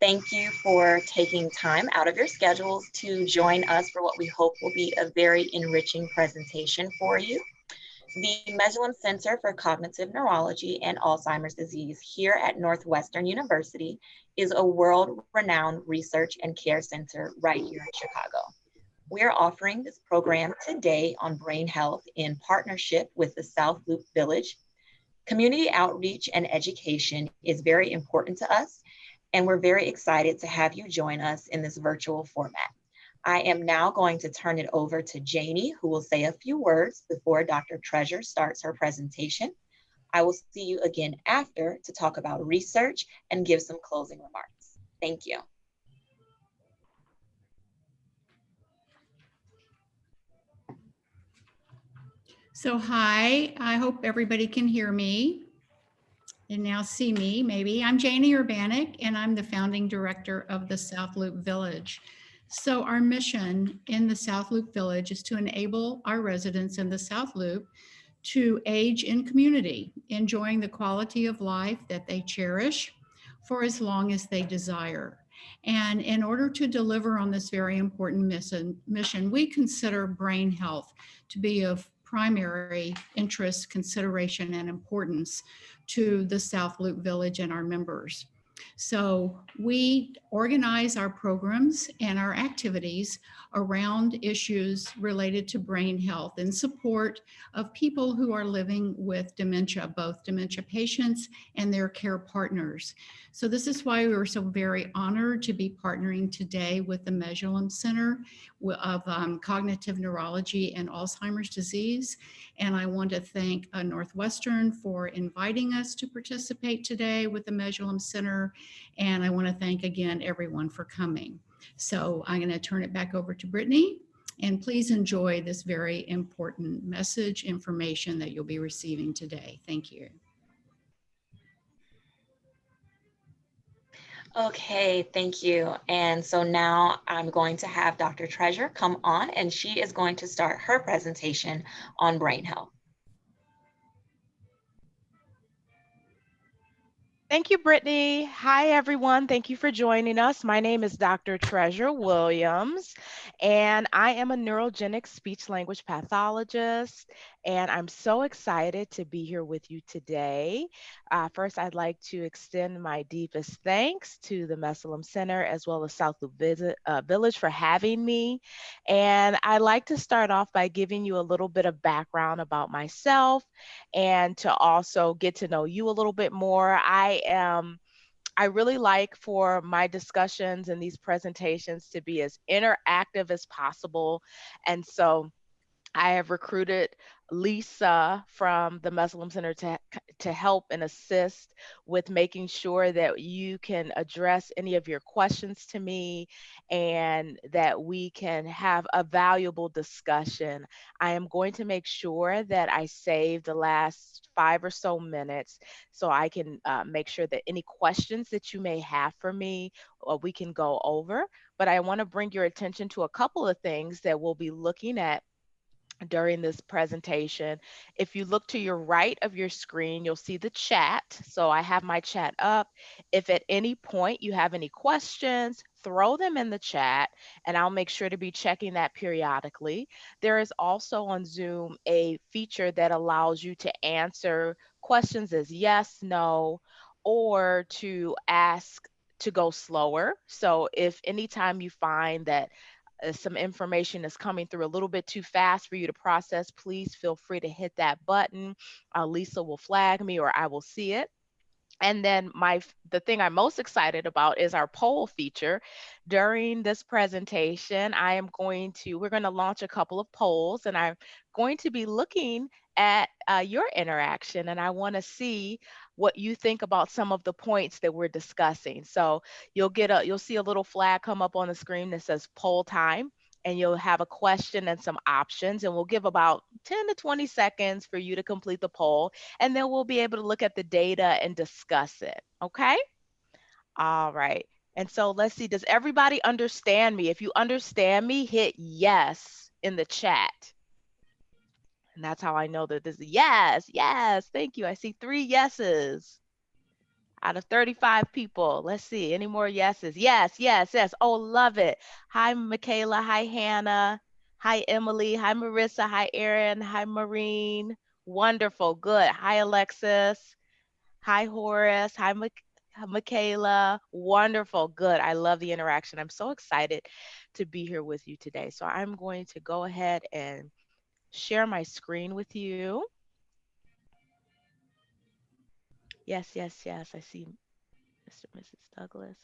Thank you for taking time out of your schedules to join us for what we hope will be a very enriching presentation for you. The Mesulam Center for Cognitive Neurology and Alzheimer's Disease here at Northwestern University is a world-renowned research and care center right here in Chicago. We're offering this program today on brain health in partnership with the South Loop Village. Community outreach and education is very important to us, and we're very excited to have you join us in this virtual format. I am now going to turn it over to Janie, who will say a few words before Dr. Treasure starts her presentation. I will see you again after to talk about research and give some closing remarks. Thank you. So hi, I hope everybody can hear me and now see me maybe. I'm Janie Urbanik and I'm the founding director of the South Loop Village. So our mission in the South Loop Village is to enable our residents in the South Loop to age in community, enjoying the quality of life that they cherish for as long as they desire. And in order to deliver on this very important mission, we consider brain health to be of primary interest, consideration, and importance to the South Loop Village and our members. So we organize our programs and our activities around issues related to brain health in support of people who are living with dementia, both dementia patients and their care partners. So this is why we were so very honored to be partnering today with the Mesulam Center of Cognitive Neurology and Alzheimer's Disease. And I want to thank Northwestern for inviting us to participate today with the Mesulam Center. And I want to thank again everyone for coming. So I'm going to turn it back over to Brittany, and please enjoy this very important message information that you'll be receiving today. Thank you. Okay, thank you. And so now I'm going to have Dr. Treasure come on, and she is going to start her presentation on brain health. Thank you, Brittany. Hi, everyone. Thank you for joining us. My name is Dr. Treasure Williams, and I am a neurogenic speech language pathologist, and I'm so excited to be here with you today. First, I'd like to extend my deepest thanks to the Mesulam Center as well as South Loop Village for having me. And I'd like to start off by giving you a little bit of background about myself and to also get to know you a little bit more. I really like for my discussions and these presentations to be as interactive as possible. And so I have recruited Lisa from the Mesulam Center to help and assist with making sure that you can address any of your questions to me and that we can have a valuable discussion. I am going to make sure that I save the last 5 or so minutes so I can make sure that any questions that you may have for me, we can go over. But I want to bring your attention to a couple of things that we'll be looking at during this presentation. If you look to your right of your screen, you'll see the chat. So I have my chat up. If at any point you have any questions, throw them in the chat and I'll make sure to be checking that periodically. There is also on Zoom a feature that allows you to answer questions as yes, no, or to ask to go slower. So if anytime you find that some information is coming through a little bit too fast for you to process, please feel free to hit that button. Lisa will flag me or I will see it. And then the thing I'm most excited about is our poll feature. During this presentation, we're going to launch a couple of polls, and I'm going to be looking at your interaction, and I want to see what you think about some of the points that we're discussing. So you'll see a little flag come up on the screen that says poll time, and you'll have a question and some options, and we'll give about 10 to 20 seconds for you to complete the poll, and then we'll be able to look at the data and discuss it, okay? All right, and so let's see, does everybody understand me? If you understand me, hit yes in the chat. And that's how I know that this is yes, thank you. I see 3 yeses. Out of 35 people. Let's see. Any more yeses? Yes, yes, yes. Oh, love it. Hi, Michaela. Hi, Hannah. Hi, Emily. Hi, Marissa. Hi, Erin. Hi, Maureen. Wonderful. Good. Hi, Alexis. Hi, Horace. Hi, Michaela. Wonderful. Good. I love the interaction. I'm so excited to be here with you today. So I'm going to go ahead and share my screen with you. Yes, yes, yes. I see Mr. and Mrs. Douglas.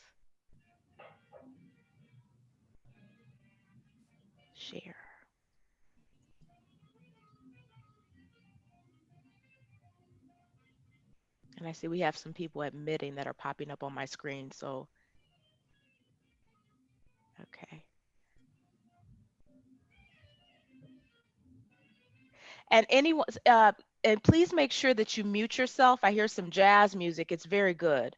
Share. And I see we have some people admitting that are popping up on my screen. So, okay. And anyone, and please make sure that you mute yourself. I hear some jazz music. It's very good.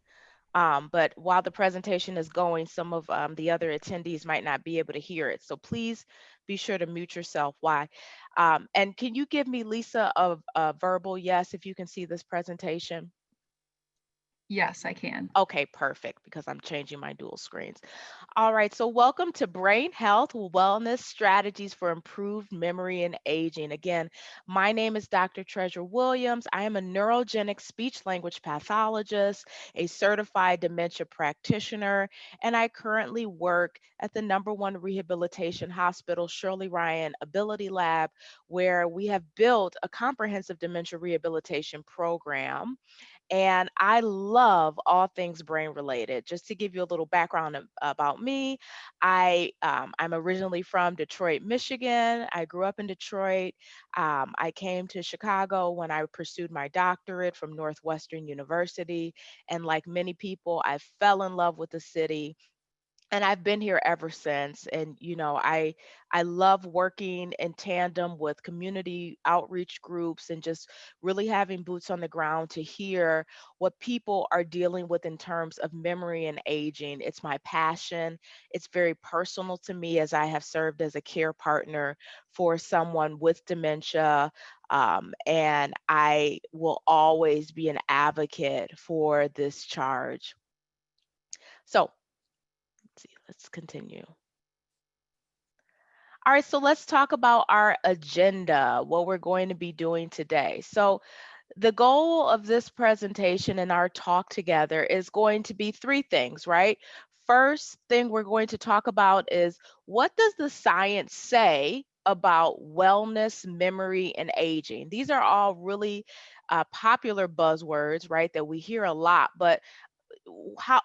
But while the presentation is going, some of the other attendees might not be able to hear it. So please be sure to mute yourself. Why? And can you give me, Lisa, a verbal yes if you can see this presentation? Yes, I can. Okay, perfect, because I'm changing my dual screens. All right, so welcome to Brain Health Wellness Strategies for Improved Memory and Aging. Again, my name is Dr. Treasure Williams. I am a neurogenic speech language pathologist, a certified dementia practitioner, and I currently work at the #1 rehabilitation hospital, Shirley Ryan Ability Lab, where we have built a comprehensive dementia rehabilitation program. And I love all things brain related. Just to give you a little background about me, I'm originally from Detroit, Michigan. I grew up in Detroit. I came to Chicago when I pursued my doctorate from Northwestern University. And like many people, I fell in love with the city, and I've been here ever since. And I love working in tandem with community outreach groups and just really having boots on the ground to hear what people are dealing with in terms of memory and aging. It's my passion. It's very personal to me, as I have served as a care partner for someone with dementia. And I will always be an advocate for this charge. So let's continue. All right, so let's talk about our agenda, what we're going to be doing today. So the goal of this presentation and our talk together is going to be three things, right? First thing we're going to talk about is, what does the science say about wellness, memory, and aging? These are all really popular buzzwords, right, that we hear a lot, but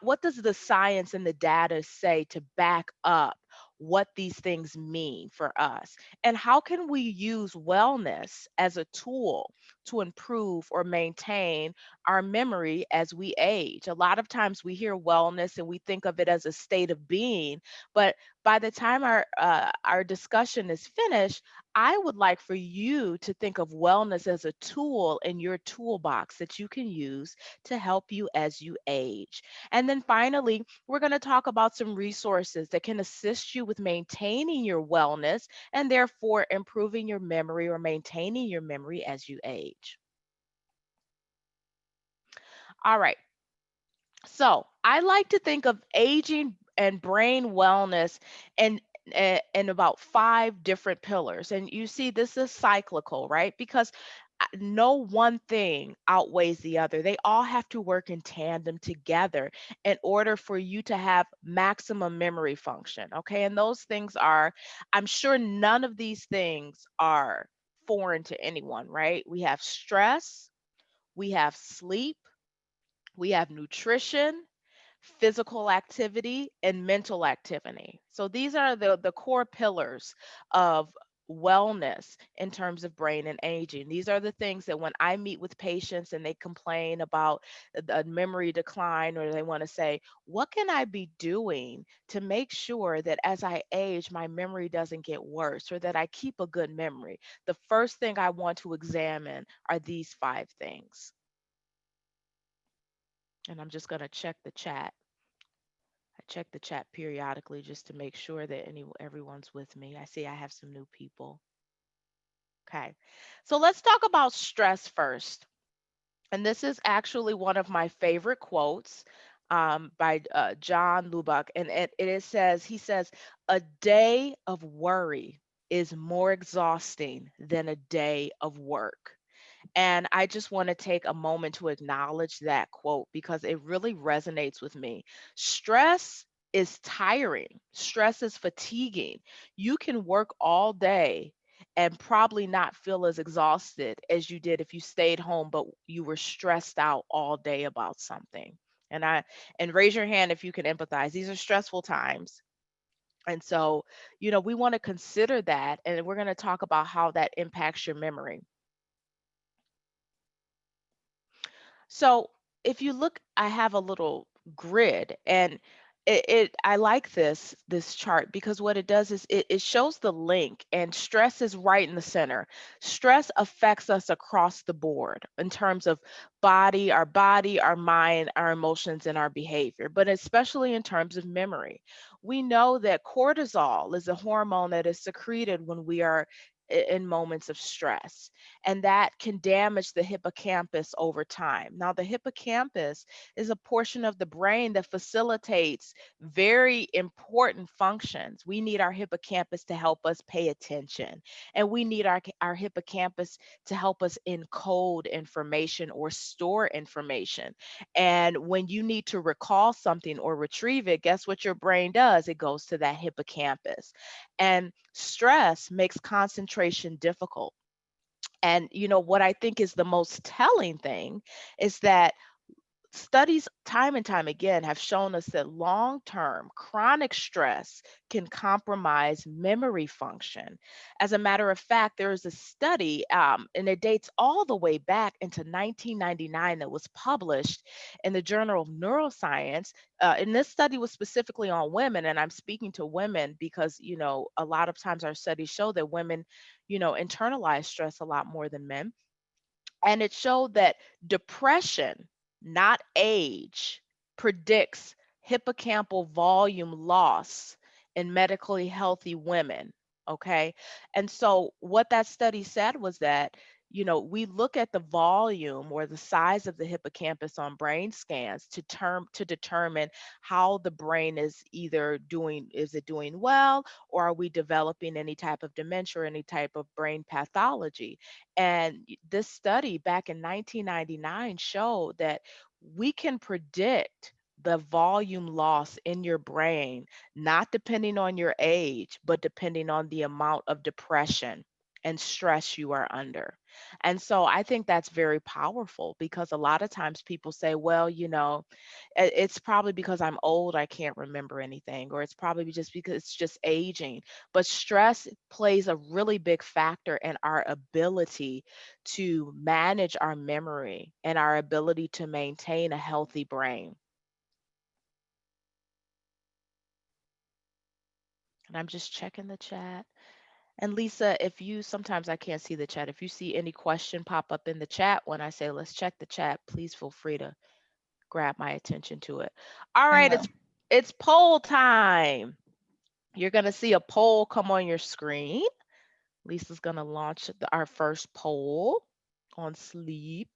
what does the science and the data say to back up what these things mean for us? And how can we use wellness as a tool to improve or maintain our memory as we age? A lot of times we hear wellness and we think of it as a state of being, but by the time our discussion is finished, I would like for you to think of wellness as a tool in your toolbox that you can use to help you as you age. And then finally, we're going to talk about some resources that can assist you with maintaining your wellness and therefore improving your memory or maintaining your memory as you age. All right. So I like to think of aging and brain wellness and in about 5 different pillars. And you see, this is cyclical, right? Because no one thing outweighs the other. They all have to work in tandem together in order for you to have maximum memory function. Okay. And those things are, I'm sure none of these things are foreign to anyone, right? We have stress, we have sleep, we have nutrition, physical activity, and mental activity. So these are the core pillars of wellness in terms of brain and aging. These are the things that when I meet with patients and they complain about the memory decline, or they want to say, what can I be doing to make sure that as I age, my memory doesn't get worse, or that I keep a good memory? The first thing I want to examine are these 5 things. And I'm just going to check the chat. I check the chat periodically just to make sure that everyone's with me. I see I have some new people. Okay. So let's talk about stress first. And this is actually one of my favorite quotes by John Lubbock. And it says, he says, a day of worry is more exhausting than a day of work. And I just want to take a moment to acknowledge that quote because it really resonates with me. Stress is tiring, stress is fatiguing. You can work all day and probably not feel as exhausted as you did if you stayed home, but you were stressed out all day about something. And raise your hand if you can empathize. These are stressful times. And so, we want to consider that, and we're going to talk about how that impacts your memory. So if you look, I have a little grid, and I like this chart because what it does is it shows the link, and stress is right in the center. Stress affects us across the board in terms of body, our mind, our emotions, and our behavior, but especially in terms of memory. We know that cortisol is a hormone that is secreted when we are in moments of stress, and that can damage the hippocampus over time. Now, the hippocampus is a portion of the brain that facilitates very important functions. We need our hippocampus to help us pay attention, and we need our hippocampus to help us encode information or store information. And when you need to recall something or retrieve it, guess what your brain does? It goes to that hippocampus. And stress makes concentration difficult. And what I think is the most telling thing is that studies time and time again have shown us that long-term chronic stress can compromise memory function. As a matter of fact, there is a study, and it dates all the way back into 1999 that was published in the Journal of Neuroscience. And this study was specifically on women, and I'm speaking to women because, a lot of times our studies show that women, internalize stress a lot more than men. And it showed that depression, not age, predicts hippocampal volume loss in medically healthy women. Okay. And so, what that study said was that, we look at the volume or the size of the hippocampus on brain scans to determine how the brain is either doing, is it doing well, or are we developing any type of dementia or any type of brain pathology? And this study back in 1999 showed that we can predict the volume loss in your brain, not depending on your age, but depending on the amount of depression and stress you are under. And so I think that's very powerful because a lot of times people say, well, it's probably because I'm old, I can't remember anything, or it's probably just because it's just aging. But stress plays a really big factor in our ability to manage our memory and our ability to maintain a healthy brain. And I'm just checking the chat. And Lisa, if you, sometimes I can't see the chat. If you see any question pop up in the chat when I say let's check the chat, please feel free to grab my attention to it. All right, it's poll time. You're going to see a poll come on your screen. Lisa's going to launch our first poll on sleep.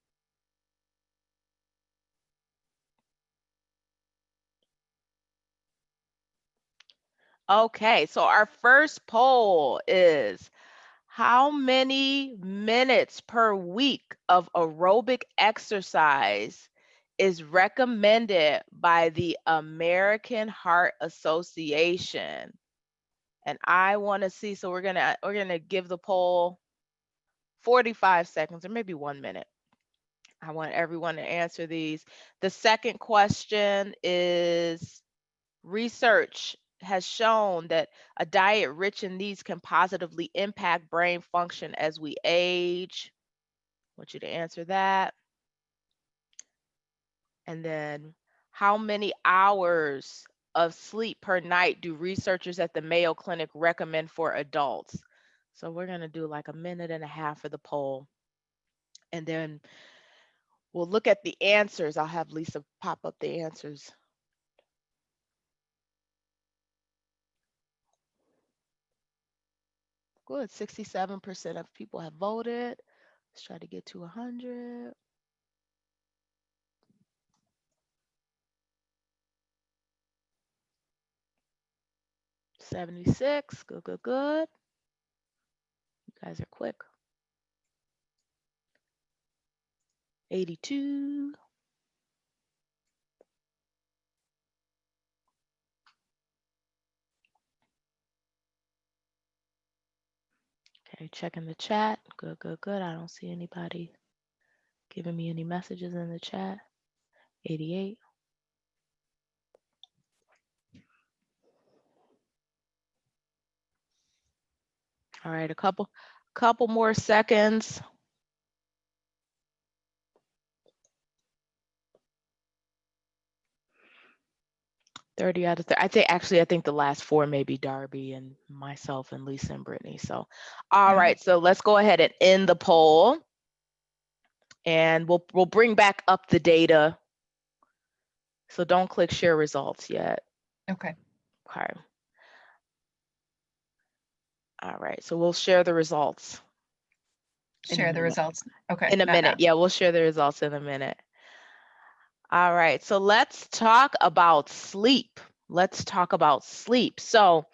Okay, so our first poll is, how many minutes per week of aerobic exercise is recommended by the American Heart Association? And I want to see, so we're gonna give the poll 45 seconds or maybe 1 minute. I want everyone to answer these. The second question is, research has shown that a diet rich in these can positively impact brain function as we age. I want you to answer that. And then, how many hours of sleep per night do researchers at the Mayo Clinic recommend for adults? So we're going to do like 1.5 minutes for the poll. And then we'll look at the answers. I'll have Lisa pop up the answers. Good, 67% of people have voted. Let's try to get to 100. 76. Good, good, good. You guys are quick. 82. Okay, checking the chat. Good, good, good. I don't see anybody giving me any messages in the chat. 88. All right, a couple more seconds. 30 out of 30. I think the last 4 may be Darby and myself and Lisa and Brittany. So, all right, so let's go ahead and end the poll. And we'll bring back up the data. So don't click share results yet. Okay. Okay. All right, so we'll share the results. Share the results. Okay. In a minute. Yeah, we'll share the results in a minute. All right, so let's talk about sleep. So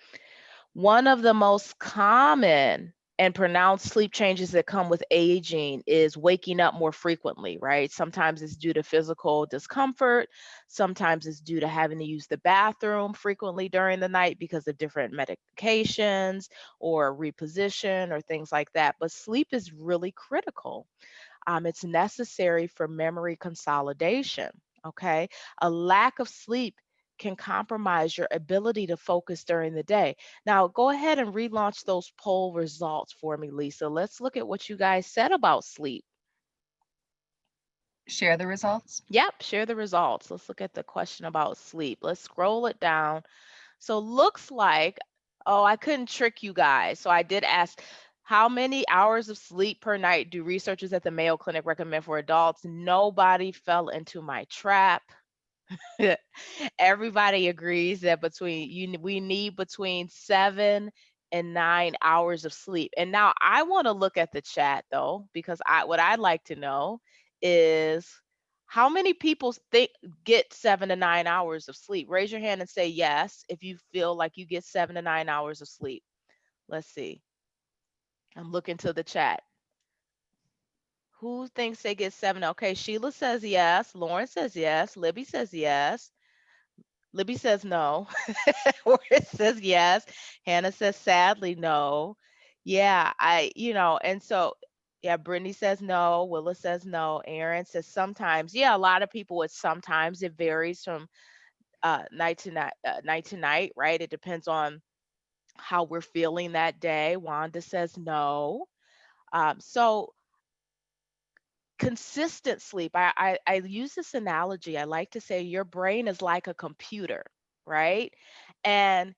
one of the most common and pronounced sleep changes that come with aging is waking up more frequently, right? Sometimes it's due to physical discomfort. Sometimes it's due to having to use the bathroom frequently during the night because of different medications or reposition or things like that. But sleep is really critical. It's necessary for memory consolidation, okay? A lack of sleep can compromise your ability to focus during the day. Now, go ahead and relaunch those poll results for me, Lisa. Let's look at what you guys said about sleep. Share the results? Yep, share the results. Let's look at the question about sleep. Let's scroll it down. So looks like, oh, I couldn't trick you guys. So I did ask, how many hours of sleep per night do researchers at the Mayo Clinic recommend for adults? Nobody fell into my trap. Everybody agrees that we need between 7 and 9 hours of sleep. And now I want to look at the chat though, because what I'd like to know is how many people get 7 to 9 hours of sleep. Raise your hand and say yes if you feel like you get 7 to 9 hours of sleep. Let's see. I'm looking to the chat. Who thinks they get 7? Okay, Sheila says yes. Lauren says yes. Libby says yes. Libby says no. Horace says yes. Hannah says sadly no. Yeah, and so yeah, Brittany says no. Willa says no. Aaron says sometimes. Yeah, a lot of people, it's sometimes. It varies from night to night, right? It depends on how we're feeling that day. Wanda says no. So consistent sleep. I use this analogy. I like to say your brain is like a computer, right? And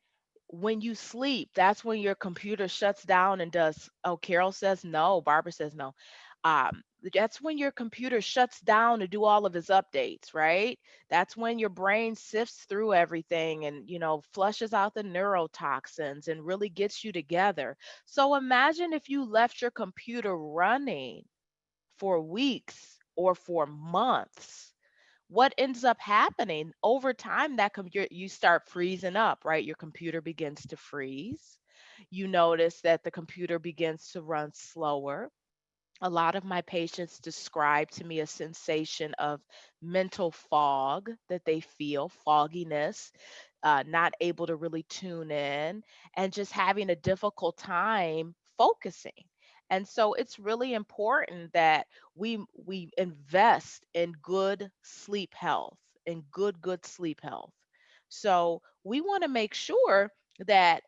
when you sleep, that's when your computer shuts down and does, oh, Carol says no, Barbara says no. That's when your computer shuts down to do all of its updates, right? That's when your brain sifts through everything and, flushes out the neurotoxins and really gets you together. So imagine if you left your computer running for weeks or for months. What ends up happening over time, that you start freezing up, right? Your computer begins to freeze. You notice that the computer begins to run slower. A lot of my patients describe to me a sensation of mental fog that they feel, fogginess, not able to really tune in, and just having a difficult time focusing. And so it's really important that we invest in good sleep health, in good sleep health. So we want to make sure that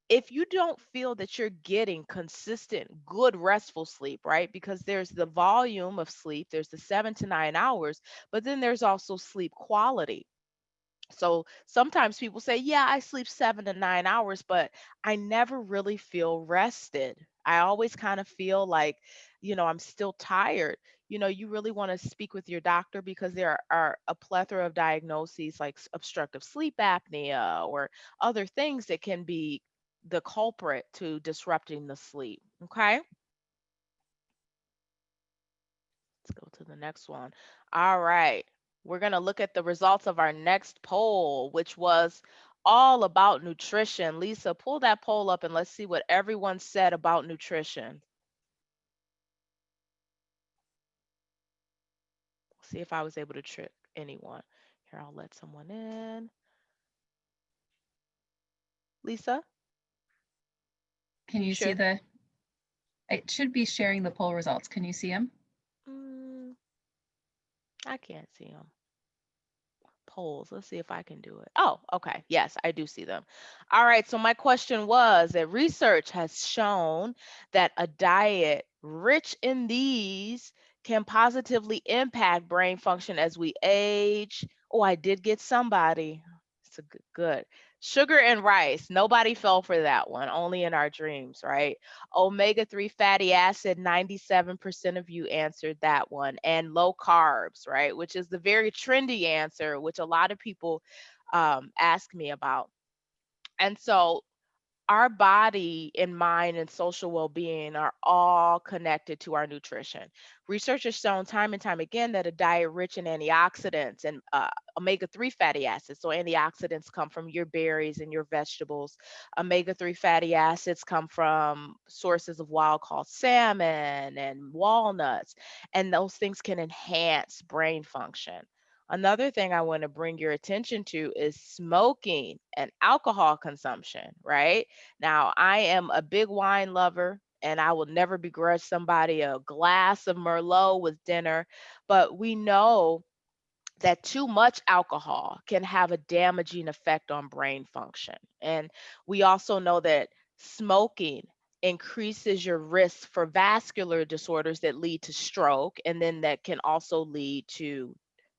if you don't feel that you're getting consistent, good, restful sleep, right? Because there's the volume of sleep, there's the 7 to 9 hours, but then there's also sleep quality. So sometimes people say, yeah, I sleep 7 to 9 hours, but I never really feel rested. I always kind of feel like, I'm still tired. You really want to speak with your doctor because there are a plethora of diagnoses like obstructive sleep apnea or other things that can be the culprit to disrupting the sleep. Okay. Let's go to the next one. All right. We're going to look at the results of our next poll, which was all about nutrition. Lisa, pull that poll up and let's see what everyone said about nutrition. See if I was able to trick anyone. Here, I'll let someone in. Lisa? Can you see Sure. it should be sharing the poll results. Can you see them? I can't see them. Polls. Let's see if I can do it. Oh, okay. Yes, I do see them. All right. So my question was that research has shown that a diet rich in these can positively impact brain function as we age. Oh, I did get somebody. It's a good. Sugar and rice. Nobody fell for that one, only in our dreams, right? Omega-3 fatty acid, 97% of you answered that one. And low carbs, right? Which is the very trendy answer, which a lot of people ask me about. And so our body and mind and social well-being are all connected to our nutrition. Research has shown time and time again that a diet rich in antioxidants and omega-3 fatty acids, so antioxidants come from your berries and your vegetables. Omega-3 fatty acids come from sources of wild caught salmon and walnuts, and those things can enhance brain function. Another thing I want to bring your attention to is smoking and alcohol consumption, right? Now, I am a big wine lover and I will never begrudge somebody a glass of Merlot with dinner, but we know that too much alcohol can have a damaging effect on brain function. And we also know that smoking increases your risk for vascular disorders that lead to stroke, and then that can also lead to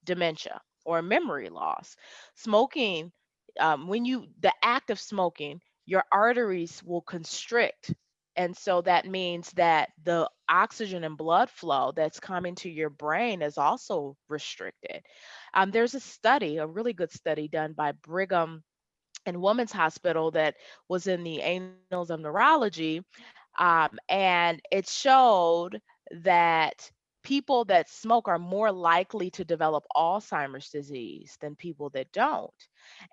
dementia or memory loss. Smoking, the act of smoking, your arteries will constrict. And so that means that the oxygen and blood flow that's coming to your brain is also restricted. There's a study, a really good study done by Brigham and Women's Hospital that was in the Annals of Neurology, and it showed that people that smoke are more likely to develop Alzheimer's disease than people that don't.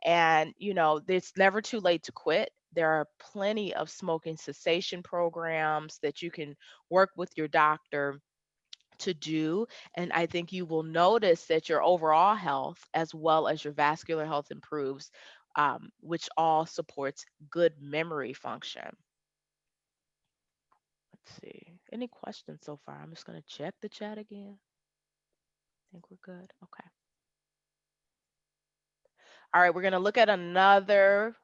And, it's never too late to quit. There are plenty of smoking cessation programs that you can work with your doctor to do. And I think you will notice that your overall health as well as your vascular health improves, which all supports good memory function. Let's see. Any questions so far? I'm just going to check the chat again. I think we're good. Okay. All right, we're going to look at another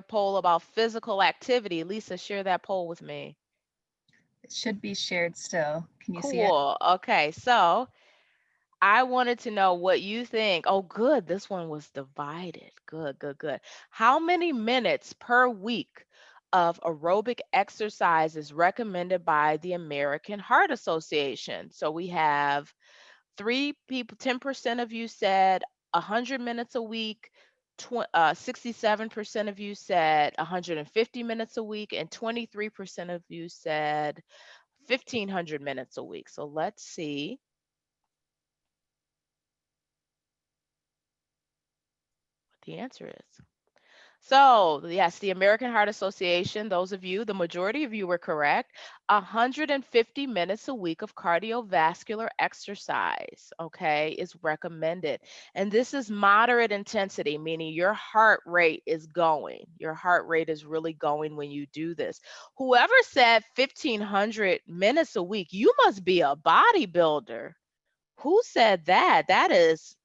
poll about physical activity. Lisa, share that poll with me. It should be shared still. Can you see it? Cool. Okay, so I wanted to know what you think. Oh, good. This one was divided. Good, good, good. How many minutes per week of aerobic exercise is recommended by the American Heart Association? So we have 3 people, 10% of you said 100 minutes a week, 67% of you said 150 minutes a week, and 23% of you said 1,500 minutes a week. So let's see. The answer is. So, yes, the American Heart Association, those of you, the majority of you were correct. 150 minutes a week of cardiovascular exercise, okay, is recommended. And this is moderate intensity, meaning your heart rate is going. Your heart rate is really going when you do this. Whoever said 1,500 minutes a week, you must be a bodybuilder. Who said that? That is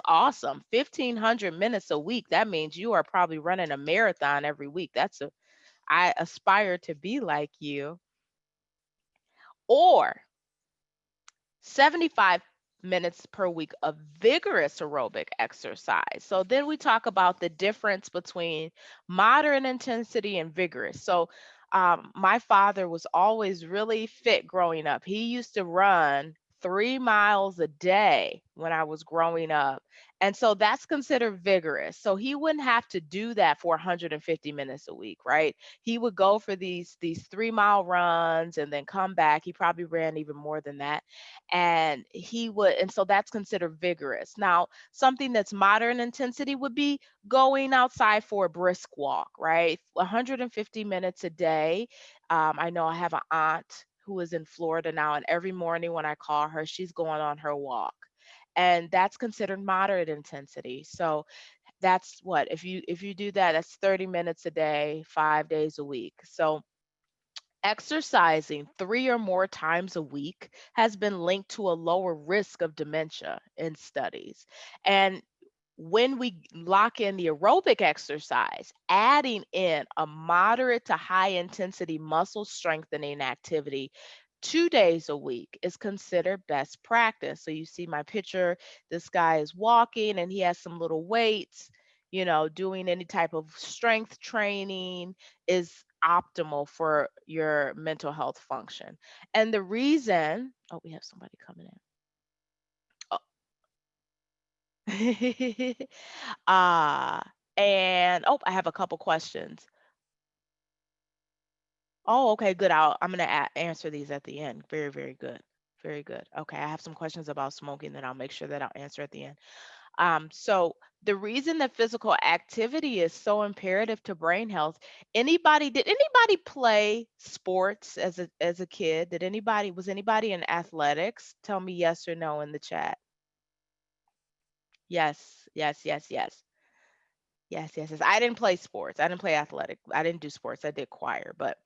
awesome. 1,500 minutes a week. That means you are probably running a marathon every week. I aspire to be like you. Or 75 minutes per week of vigorous aerobic exercise. So then we talk about the difference between moderate intensity and vigorous. So my father was always really fit growing up. He used to run 3 miles a day when I was growing up. And so that's considered vigorous. So he wouldn't have to do that for 150 minutes a week, right? He would go for these 3 mile runs and then come back. He probably ran even more than that. And so that's considered vigorous. Now, something that's moderate intensity would be going outside for a brisk walk, right? 150 minutes a day. I know I have an aunt who is in Florida now, and every morning when I call her, she's going on her walk. And that's considered moderate intensity. So that's what, if you do that, that's 30 minutes a day, 5 days a week. So exercising 3 or more times a week has been linked to a lower risk of dementia in studies. And when we lock in the aerobic exercise, adding in a moderate to high intensity muscle strengthening activity 2 days a week is considered best practice. So you see my picture, this guy is walking and he has some little weights, doing any type of strength training is optimal for your mental health function. And the reason, oh, we have somebody coming in. Ah, and I have a couple questions. Oh, okay, good. I'm gonna answer these at the end. Very, very good. Very good. Okay, I have some questions about smoking that I'll make sure that I'll answer at the end. So the reason that physical activity is so imperative to brain health, did anybody play sports as a kid? Was anybody in athletics? Tell me yes or no in the chat. Yes, yes, yes, yes. Yes, yes, yes. I didn't play sports. I didn't play athletic. I didn't do sports. I did choir. But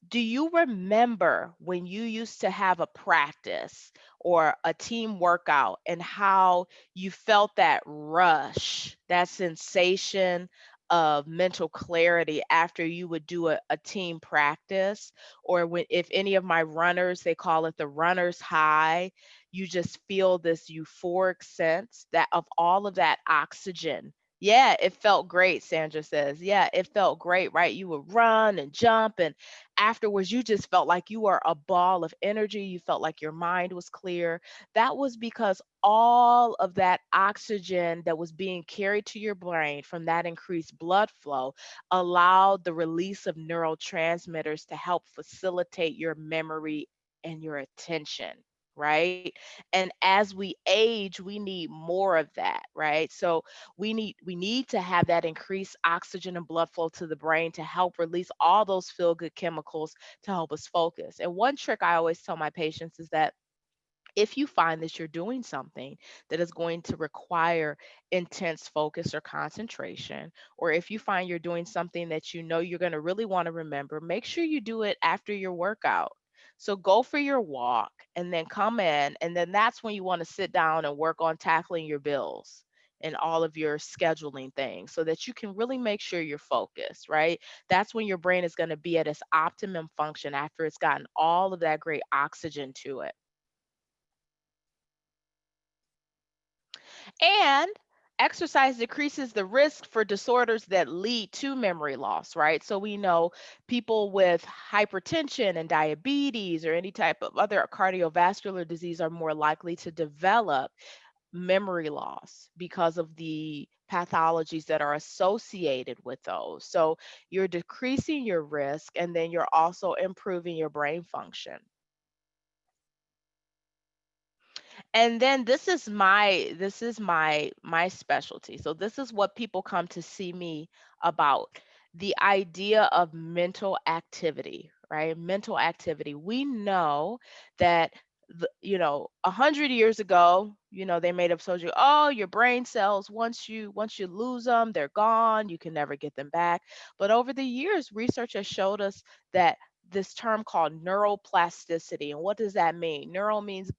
do you remember when you used to have a practice or a team workout and how you felt that rush, that sensation of mental clarity after you would do a team practice? Or if any of my runners, they call it the runner's high, you just feel this euphoric sense that of all of that oxygen. Yeah, it felt great, Sandra says. Yeah, it felt great, right? You would run and jump, and afterwards you just felt like you were a ball of energy. You felt like your mind was clear. That was because all of that oxygen that was being carried to your brain from that increased blood flow allowed the release of neurotransmitters to help facilitate your memory and your attention, right? And as we age, we need more of that, right? So we need to have that increased oxygen and blood flow to the brain to help release all those feel good chemicals to help us focus. And one trick I always tell my patients is that if you find that you're doing something that is going to require intense focus or concentration, or if you find you're doing something that you know you're going to really want to remember, make sure you do it after your workout. So go for your walk and then come in, and then that's when you want to sit down and work on tackling your bills and all of your scheduling things so that you can really make sure you're focused, right? That's when your brain is going to be at its optimum function after it's gotten all of that great oxygen to it. And exercise decreases the risk for disorders that lead to memory loss, right? So we know people with hypertension and diabetes or any type of other cardiovascular disease are more likely to develop memory loss because of the pathologies that are associated with those. So you're decreasing your risk and then you're also improving your brain function. And then this is my specialty. So this is what people come to see me about, the idea of mental activity, right? Mental activity. We know that 100 years ago, they made up told you, oh, your brain cells, once you lose them, they're gone, you can never get them back. But over the years, research has showed us that this term called neuroplasticity. And what does that mean? Neural means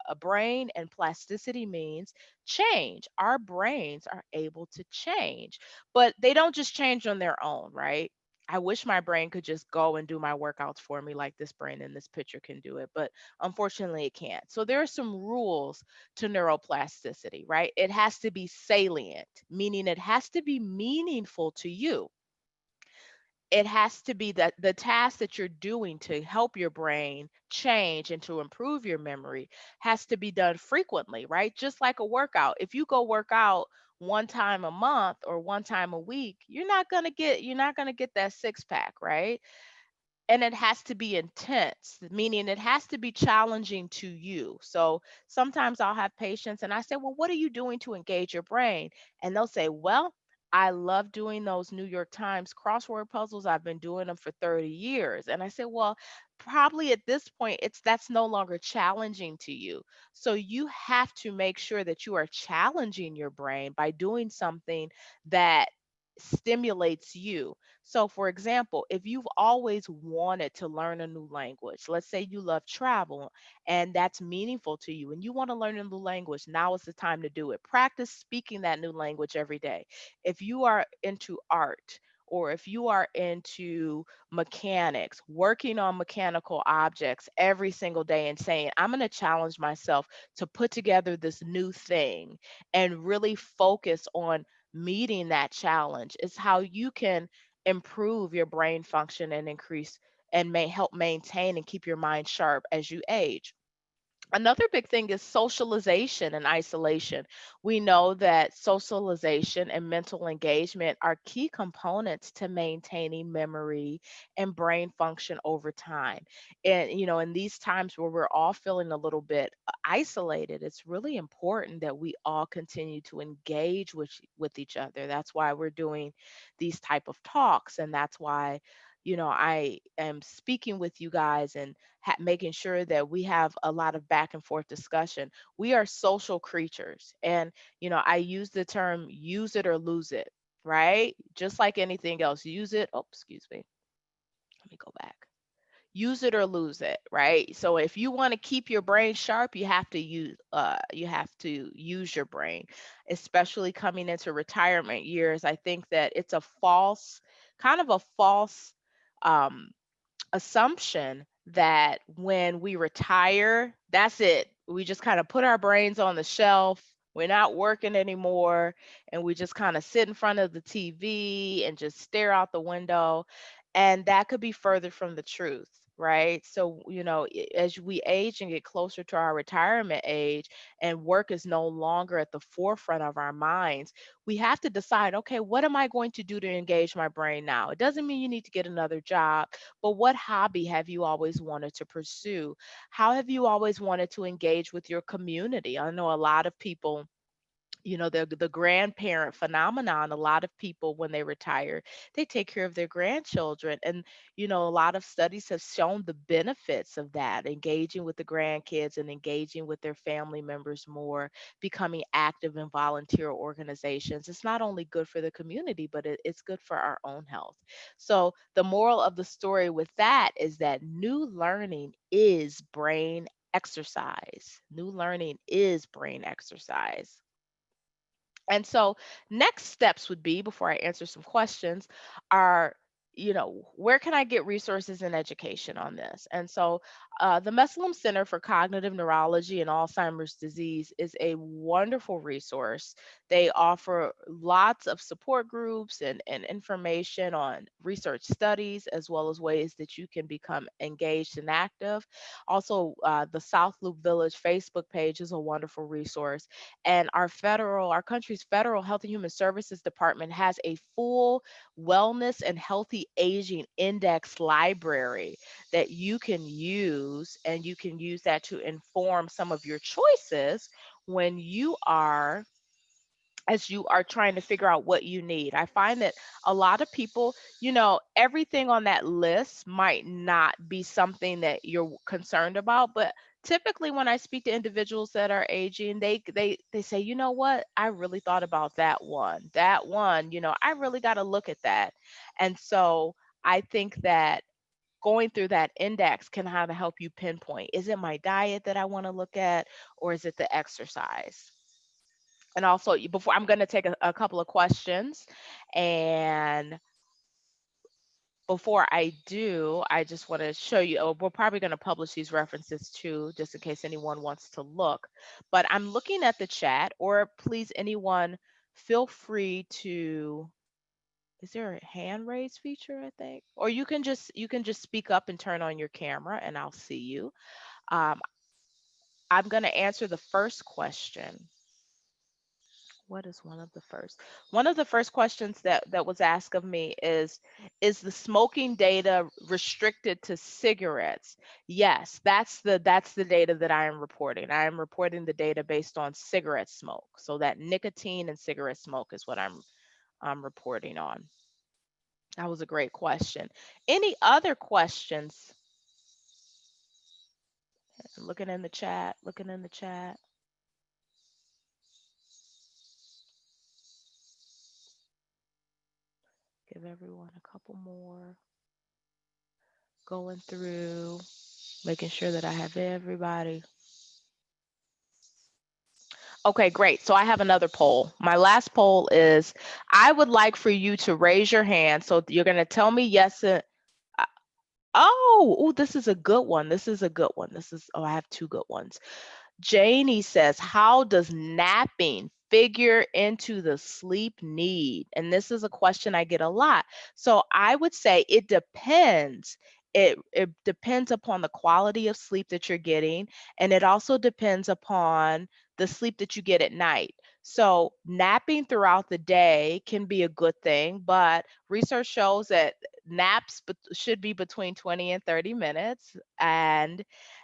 a brain, and plasticity means change. Our brains are able to change, but they don't just change on their own, right? I wish my brain could just go and do my workouts for me like this brain in this picture can do it, but unfortunately it can't. So there are some rules to neuroplasticity, right? It has to be salient, meaning it has to be meaningful to you. it has to be that the task that you're doing to help your brain change and to improve your memory has to be done frequently, right? Just like a workout. If you go work out one time a month or one time a week, you're not going to get that six pack, right? And it has to be intense, meaning it has to be challenging to you. So sometimes I'll have patients and I say, well, what are you doing to engage your brain? And they'll say, well, I love doing those New York Times crossword puzzles. I've been doing them for 30 years. And I say, well, probably at this point, that's no longer challenging to you. So you have to make sure that you are challenging your brain by doing something that stimulates you. So, for example, if you've always wanted to learn a new language, let's say you love travel and that's meaningful to you and you want to learn a new language, now is the time to do it. Practice speaking that new language every day. If you are into art, or if you are into mechanics, working on mechanical objects every single day and saying, I'm going to challenge myself to put together this new thing and really focus on meeting that challenge, is how you can improve your brain function and increase and may help maintain and keep your mind sharp as you age. Another big thing is socialization and isolation. We know that socialization and mental engagement are key components to maintaining memory and brain function over time. And, in these times where we're all feeling a little bit isolated, it's really important that we all continue to engage with each other. That's why we're doing these type of talks, and that's why I am speaking with you guys and making sure that we have a lot of back and forth discussion. We are social creatures. And, I use the term use it or lose it, right? Just like anything else, use it. Oh, excuse me. Let me go back. Use it or lose it, right? So if you want to keep your brain sharp, you have to use your brain, especially coming into retirement years. I think that it's kind of a false um, assumption that when we retire, that's it. We just kind of put our brains on the shelf. We're not working anymore. And we just kind of sit in front of the TV and just stare out the window. And that could be further from the truth, right? So, as we age and get closer to our retirement age and work is no longer at the forefront of our minds, we have to decide, okay, what am I going to do to engage my brain now? It doesn't mean you need to get another job, but what hobby have you always wanted to pursue? How have you always wanted to engage with your community? I know a lot of people, the grandparent phenomenon. A lot of people, when they retire, they take care of their grandchildren. And, a lot of studies have shown the benefits of that, engaging with the grandkids and engaging with their family members more, becoming active in volunteer organizations. It's not only good for the community, but it's good for our own health. So the moral of the story with that is that new learning is brain exercise. New learning is brain exercise. And so next steps would be, before I answer some questions, are, where can I get resources and education on this? And so the Mesulam Center for Cognitive Neurology and Alzheimer's Disease is a wonderful resource. They offer lots of support groups and information on research studies, as well as ways that you can become engaged and active. Also, the South Loop Village Facebook page is a wonderful resource. And our country's federal health and human services department has a full wellness and healthy aging index library that you can use, and you can use that to inform some of your choices when as you are trying to figure out what you need. I find that a lot of people, everything on that list might not be something that you're concerned about, but typically when I speak to individuals that are aging, they say, you know what, I really thought about that one. That one, I really got to look at that. And so I think that going through that index can kind of help you pinpoint, is it my diet that I want to look at, or is it the exercise? And also, before I'm going to take a couple of questions, and before I do, I just want to show you, we're probably going to publish these references too, just in case anyone wants to look. But I'm looking at the chat, or please, anyone, feel free to Is there a hand raise feature, I think? Or you can just speak up and turn on your camera and I'll see you. Um, I'm going to answer the first question. What is one of the first? One of the first questions that was asked of me is the smoking data restricted to cigarettes? Yes, that's the data that I am reporting. I am reporting the data based on cigarette smoke. So that nicotine and cigarette smoke is what I'm reporting on. That was a great question. Any other questions? Looking in the chat, looking in the chat. Give everyone a couple more. Going through, making sure that I have everybody. Okay, great. So I have another poll. My last poll is, I would like for you to raise your hand. So you're going to tell me yes. Oh, this is a good one. This is a good one. Oh, I have two good ones. Janie says, how does napping figure into the sleep need? And this is a question I get a lot. So I would say it depends. It depends upon the quality of sleep that you're getting, and it also depends upon the sleep that you get at night. So napping throughout the day can be a good thing, but research shows that naps should be between 20 and 30 minutes. And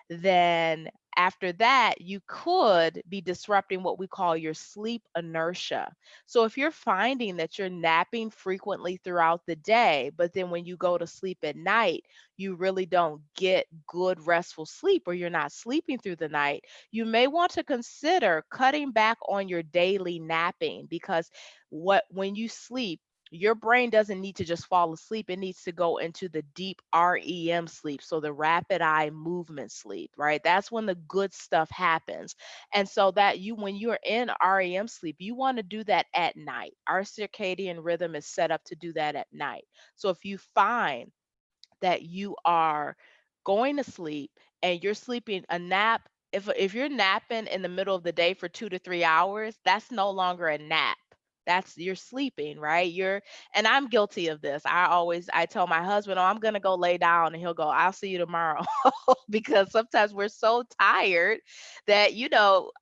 then after that, you could be disrupting what we call your sleep inertia. So if you're finding that you're napping frequently throughout the day, but then when you go to sleep at night, you really don't get good restful sleep, or you're not sleeping through the night, you may want to consider cutting back on your daily napping, because when you sleep, your brain doesn't need to just fall asleep. It needs to go into the deep REM sleep. So the rapid eye movement sleep, right? That's when the good stuff happens. And so when you're in REM sleep, you want to do that at night. Our circadian rhythm is set up to do that at night. So if you find that you are going to sleep and you're sleeping a nap, if you're napping in the middle of the day for 2 to 3 hours, that's no longer a nap. You're sleeping, right? And I'm guilty of this. I tell my husband, oh, I'm gonna go lay down, and he'll go, I'll see you tomorrow. Because sometimes we're so tired that,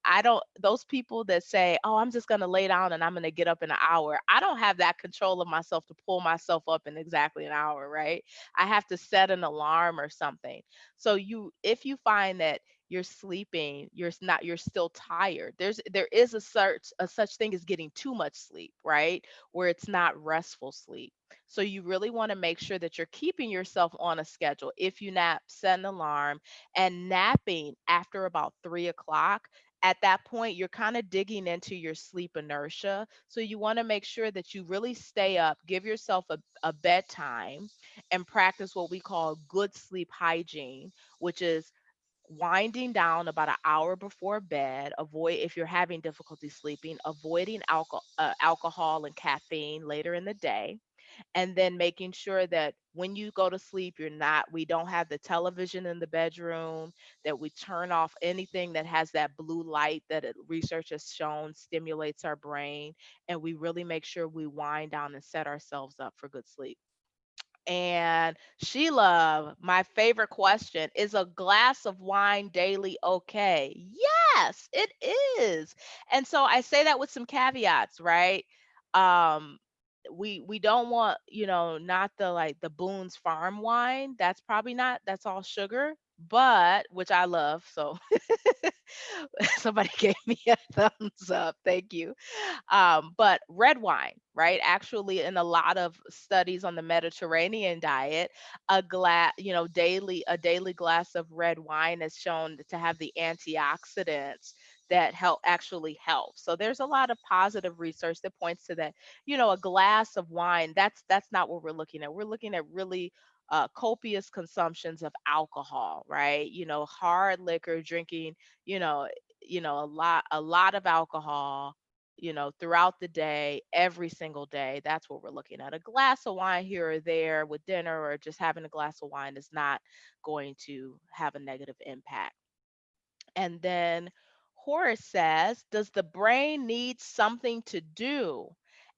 I don't, those people that say, oh, I'm just gonna lay down and I'm gonna get up in an hour. I don't have that control of myself to pull myself up in exactly an hour, right? I have to set an alarm or something. So if you find that you're sleeping, you're still tired. There is a such thing as getting too much sleep, right? Where it's not restful sleep. So you really want to make sure that you're keeping yourself on a schedule. If you nap, set an alarm, and napping after about 3 o'clock. At that point, you're kind of digging into your sleep inertia. So you want to make sure that you really stay up, give yourself a bedtime, and practice what we call good sleep hygiene, which is winding down about an hour before bed. Avoid, if you're having difficulty sleeping, avoiding alcohol and caffeine later in the day, and then making sure that when you go to sleep, we don't have the television in the bedroom, that we turn off anything that has that blue light that research has shown stimulates our brain, and we really make sure we wind down and set ourselves up for good sleep. And Sheila, my favorite question, is a glass of wine daily okay? Yes, it is. And so I say that with some caveats, right? Um, we don't want, not the Boone's Farm wine. That's all sugar, but which I love. So somebody gave me a thumbs up. Thank you. But red wine, right? Actually, in a lot of studies on the Mediterranean diet, a daily glass of red wine is shown to have the antioxidants that actually help. So there's a lot of positive research that points to that. A glass of wine, that's not what we're looking at. We're looking at really copious consumptions of alcohol, right? Hard liquor, drinking, you know, a lot of alcohol, throughout the day, every single day. That's what we're looking at. A glass of wine here or there with dinner, or just having a glass of wine, is not going to have a negative impact. And then Horace says, does the brain need something to do?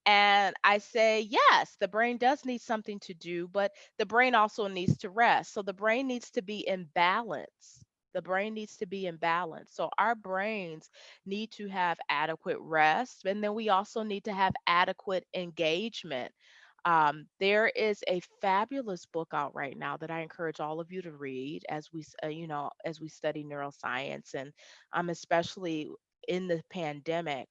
And I say, yes, the brain does need something to do, but the brain also needs to rest. So the brain needs to be in balance. The brain needs to be in balance. So our brains need to have adequate rest. And then we also need to have adequate engagement. There is a fabulous book out right now that I encourage all of you to read as as we study neuroscience, and especially in the pandemic.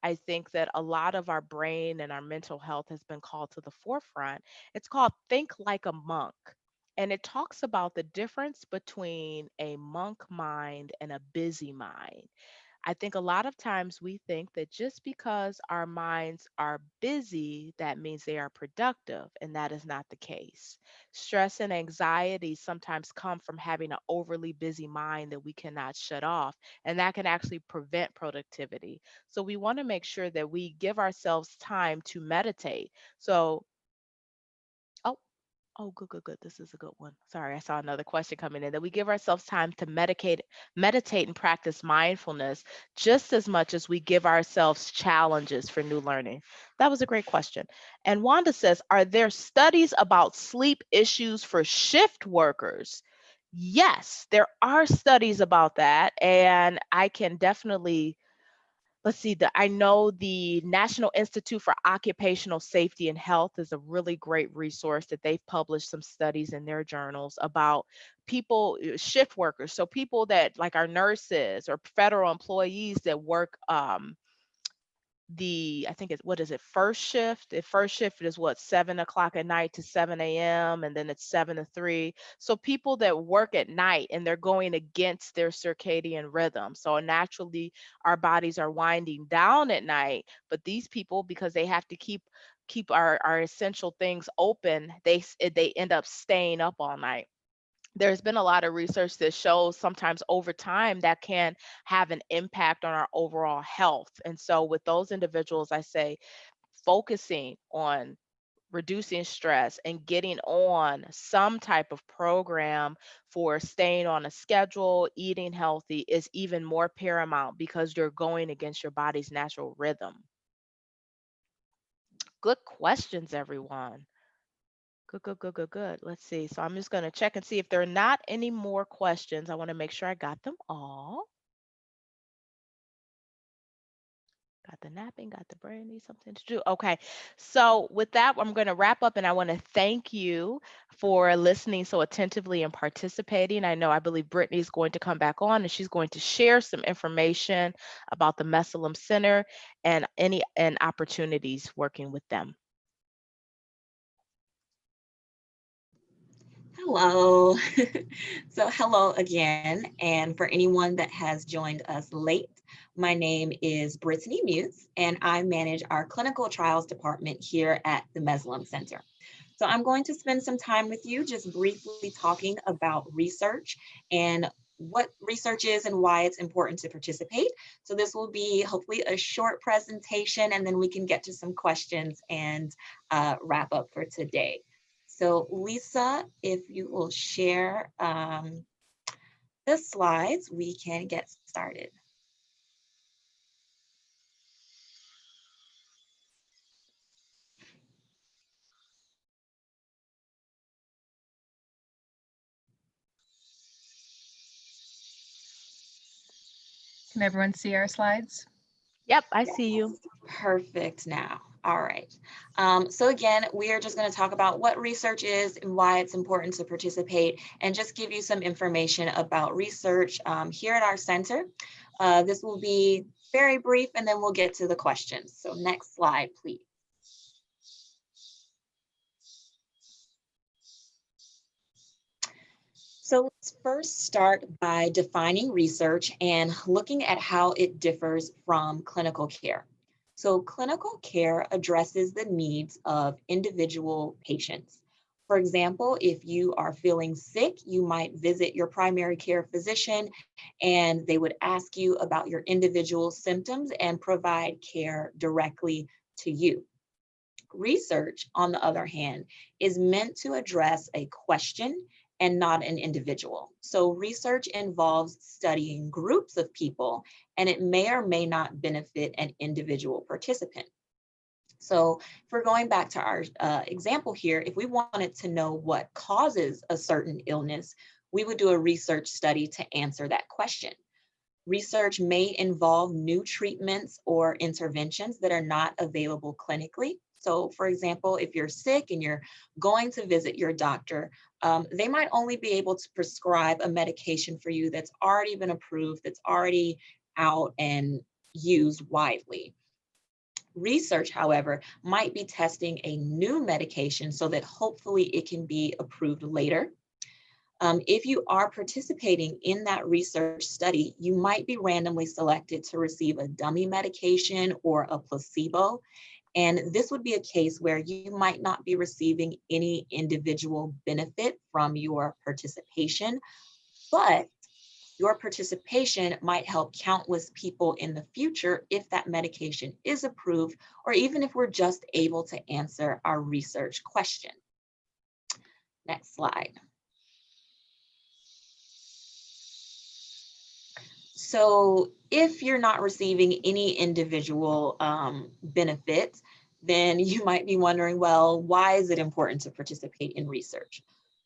I think that a lot of our brain and our mental health has been called to the forefront. It's called Think Like a Monk. And it talks about the difference between a monk mind and a busy mind. I think a lot of times we think that just because our minds are busy, that means they are productive, and that is not the case. Stress and anxiety sometimes come from having an overly busy mind that we cannot shut off, and that can actually prevent productivity. So we want to make sure that we give ourselves time to meditate. So, oh, oh, good, good, good. This is a good one. Sorry, I saw another question coming in. That we give ourselves time to meditate and practice mindfulness just as much as we give ourselves challenges for new learning. That was a great question. And Wanda says, are there studies about sleep issues for shift workers? Yes, there are studies about that. And I can definitely let's see, I know the National Institute for Occupational Safety and Health is a really great resource that they've published some studies in their journals about people, shift workers. So people that like are nurses or federal employees that work I think it's, what is it, first shift? The first shift is what, 7 o'clock at night to 7 a.m. and then it's 7 to 3. So people that work at night and they're going against their circadian rhythm. So naturally our bodies are winding down at night, but these people, because they have to keep our essential things open, they end up staying up all night. There's been a lot of research that shows sometimes over time that can have an impact on our overall health. And so with those individuals, I say focusing on reducing stress and getting on some type of program for staying on a schedule, eating healthy is even more paramount because you're going against your body's natural rhythm. Good questions, everyone. Good, good, good, good, good. Let's see. So I'm just going to check and see if there are not any more questions. I want to make sure I got them all. Got the napping, got the brain, need something to do. Okay. So with that, I'm going to wrap up and I want to thank you for listening so attentively and participating. I believe Brittany is going to come back on and she's going to share some information about the Mesulam Center and opportunities working with them. Hello. So hello again. And for anyone that has joined us late, my name is Brittany Mutz, and I manage our clinical trials department here at the Mesulam Center. So I'm going to spend some time with you just briefly talking about research and what research is and why it's important to participate. So this will be hopefully a short presentation, and then we can get to some questions and wrap up for today. So Lisa, if you will share the slides, we can get started. Can everyone see our slides? Yep, I see you. Perfect now. All right. So again, we are just going to talk about what research is and why it's important to participate, and just give you some information about research here at our center. This will be very brief, and then we'll get to the questions. So next slide, please. So let's first start by defining research and looking at how it differs from clinical care. So clinical care addresses the needs of individual patients. For example, if you are feeling sick, you might visit your primary care physician and they would ask you about your individual symptoms and provide care directly to you. Research, on the other hand, is meant to address a question and not an individual. So research involves studying groups of people, and it may or may not benefit an individual participant. So if we're going back to our example here, if we wanted to know what causes a certain illness, we would do a research study to answer that question. Research may involve new treatments or interventions that are not available clinically. So for example, if you're sick and you're going to visit your doctor, they might only be able to prescribe a medication for you that's already been approved, that's already out and used widely. Research, however, might be testing a new medication so that hopefully it can be approved later. If you are participating in that research study, you might be randomly selected to receive a dummy medication or a placebo. And this would be a case where you might not be receiving any individual benefit from your participation, but your participation might help countless people in the future if that medication is approved, or even if we're just able to answer our research question. Next slide. So if you're not receiving any individual benefits, then you might be wondering, well, why is it important to participate in research?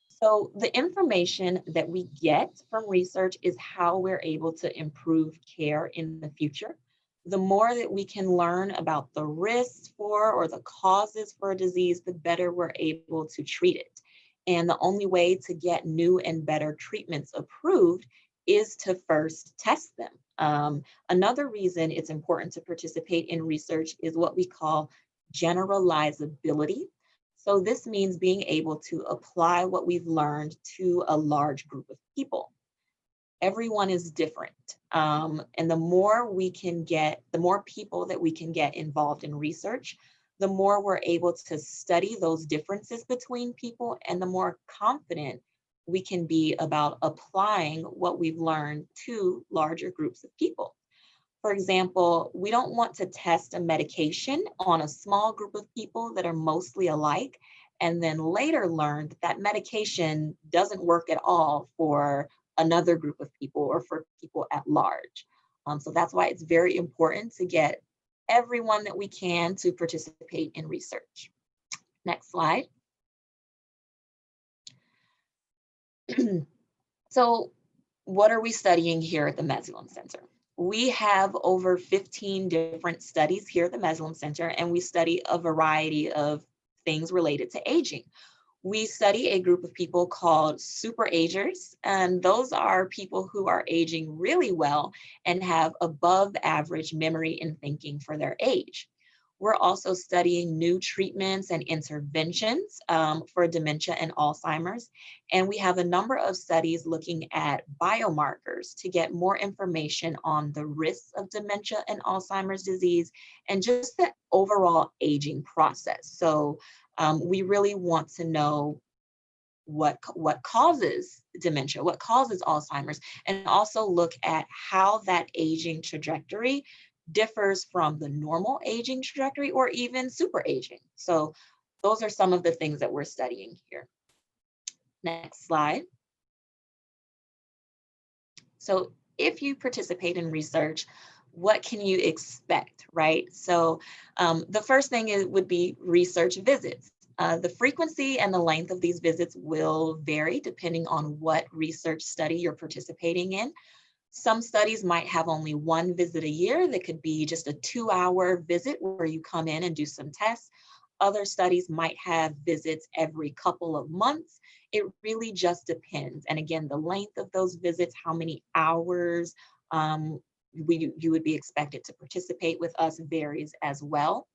So the information that we get from research is how we're able to improve care in the future. The more that we can learn about the risks for or the causes for a disease, the better we're able to treat it. And the only way to get new and better treatments approved is to first test them. Another reason it's important to participate in research is what we call generalizability. So this means being able to apply what we've learned to a large group of people. Everyone is different. And the more people that we can get involved in research, the more we're able to study those differences between people and the more confident we can be about applying what we've learned to larger groups of people. For example, we don't want to test a medication on a small group of people that are mostly alike, and then later learn that that medication doesn't work at all for another group of people or for people at large. So that's why it's very important to get everyone that we can to participate in research. Next slide. So what are we studying here at the Mesulam Center? We have over 15 different studies here at the Mesulam Center, and we study a variety of things related to aging. We study a group of people called super agers, and those are people who are aging really well and have above average memory and thinking for their age. We're also studying new treatments and interventions for dementia and Alzheimer's. And we have a number of studies looking at biomarkers to get more information on the risks of dementia and Alzheimer's disease and just the overall aging process. So we really want to know what causes dementia, what causes Alzheimer's, and also look at how that aging trajectory differs from the normal aging trajectory or even super aging. So those are some of the things that we're studying here. Next slide. So if you participate in research, what can you expect, right? So the first thing would be research visits. The frequency and the length of these visits will vary depending on what research study you're participating in. Some studies might have only one visit a year that could be just a 2-hour visit where you come in and do some tests. Other studies might have visits every couple of months. It really just depends. And again, the length of those visits, how many hours you would be expected to participate with us varies as well.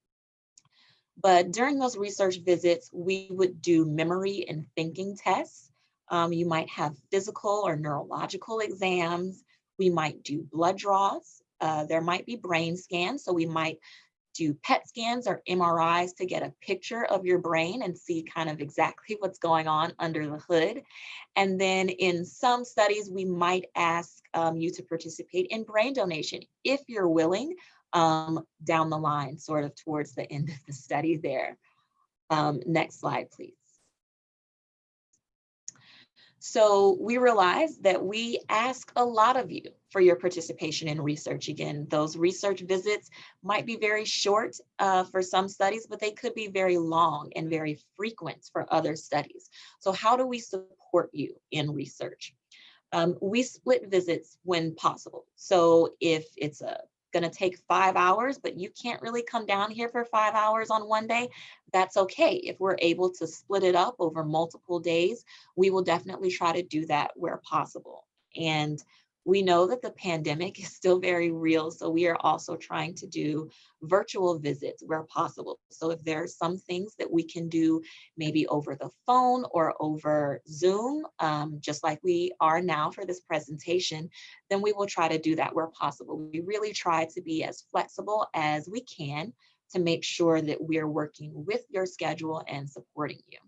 But during those research visits, we would do memory and thinking tests. You might have physical or neurological exams. We might do blood draws. There might be brain scans. So we might do PET scans or MRIs to get a picture of your brain and see kind of exactly what's going on under the hood. And then in some studies, we might ask you to participate in brain donation if you're willing down the line, sort of towards the end of the study there. Next slide, please. So we realized that we ask a lot of you for your participation in research. Again, those research visits might be very short for some studies, but they could be very long and very frequent for other studies. So how do we support you in research? We split visits when possible. So if it's going to take 5 hours, but you can't really come down here for 5 hours on one day, that's okay. If we're able to split it up over multiple days, we will definitely try to do that where possible. And we know that the pandemic is still very real, so we are also trying to do virtual visits where possible. So if there are some things that we can do maybe over the phone or over Zoom, just like we are now for this presentation, then we will try to do that where possible. We really try to be as flexible as we can to make sure that we're working with your schedule and supporting you.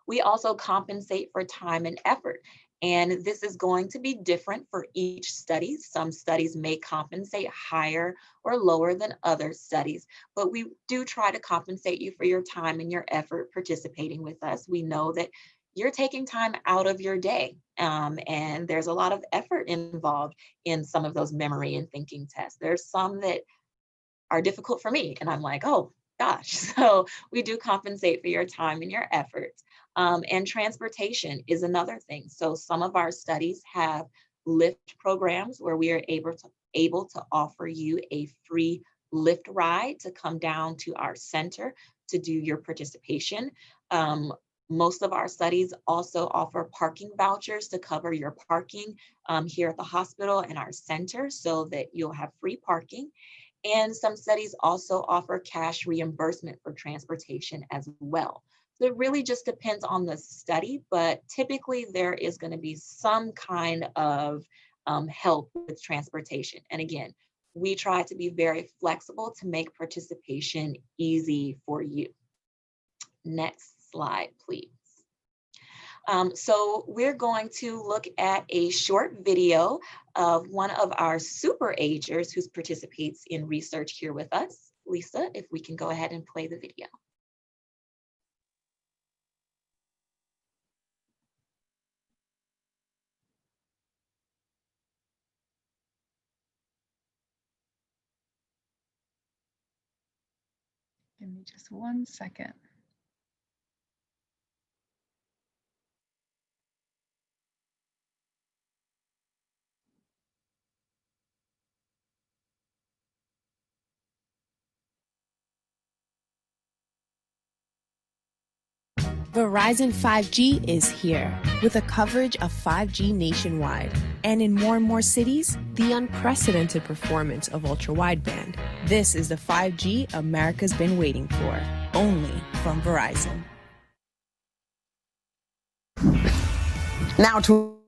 We also compensate for time and effort. And this is going to be different for each study. Some studies may compensate higher or lower than other studies, but we do try to compensate you for your time and your effort participating with us. We know that you're taking time out of your day, and there's a lot of effort involved in some of those memory and thinking tests. There's some that are difficult for me, and I'm like, oh gosh. So we do compensate for your time and your effort. And transportation is another thing. So some of our studies have Lyft programs where we are able to offer you a free Lyft ride to come down to our center to do your participation. Most of our studies also offer parking vouchers to cover your parking here at the hospital and our center so that you'll have free parking. And some studies also offer cash reimbursement for transportation as well. So it really just depends on the study, but typically there is going to be some kind of help with transportation. And again, we try to be very flexible to make participation easy for you. Next slide, please. So we're going to look at a short video of one of our super agers who participates in research here with us. Lisa, if we can go ahead and play the video. Give me just 1 second. Verizon 5G is here with a coverage of 5G nationwide. And in more cities, the unprecedented performance of ultra-wideband. This is the 5G America's been waiting for, only from Verizon. Now to